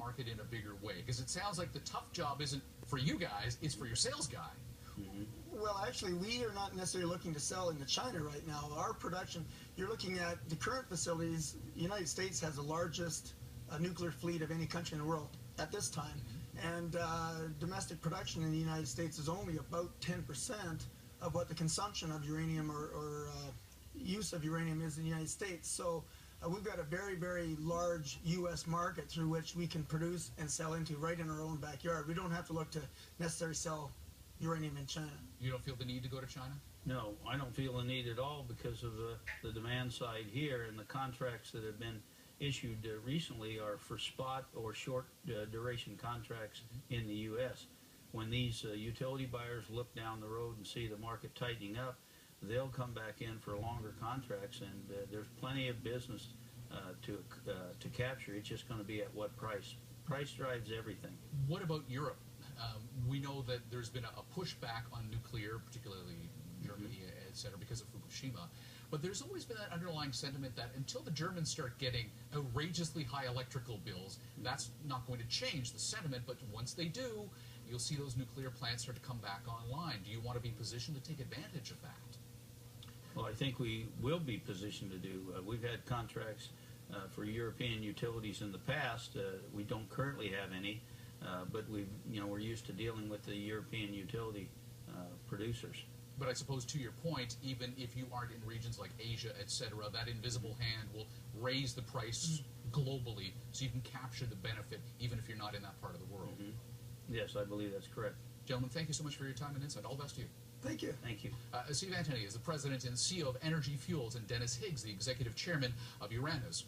market in a bigger way? Because it sounds like the tough job isn't for you guys, it's for your sales guy. Well, actually, we are not necessarily looking to sell into China right now. Our production, you're looking at the current facilities. The United States has the largest nuclear fleet of any country in the world at this time. And domestic production in the United States is only about 10% of what the consumption of uranium or use of uranium is in the United States. So we've got a very, very large U.S. market through which we can produce and sell into right in our own backyard. We don't have to look to necessarily sell uranium in China. You don't feel the need to go to China? No, I don't feel the need at all because of the demand side here, and the contracts that have been issued recently are for spot or short duration contracts in the U.S. When these utility buyers look down the road and see the market tightening up, they'll come back in for longer contracts, and there's plenty of business to capture. It's just going to be at what price. Price drives everything. What about Europe? We know that there's been a pushback on nuclear, particularly Germany, et cetera, because of Fukushima. But there's always been that underlying sentiment that until the Germans start getting outrageously high electrical bills, that's not going to change the sentiment. But once they do, you'll see those nuclear plants start to come back online. Do you want to be positioned to take advantage of that? Well, I think we will be positioned to do. We've had contracts for European utilities in the past. We don't currently have any. But we're used to dealing with the European utility producers. But I suppose, to your point, even if you aren't in regions like Asia, etc., that invisible hand will raise the price globally, so you can capture the benefit, even if you're not in that part of the world. Yes, I believe that's correct. Gentlemen, thank you so much for your time and insight. All the best to you. Thank you. Thank you. Steve Antony is the president and CEO of Energy Fuels, and Dennis Higgs, the executive chairman of Uranerz.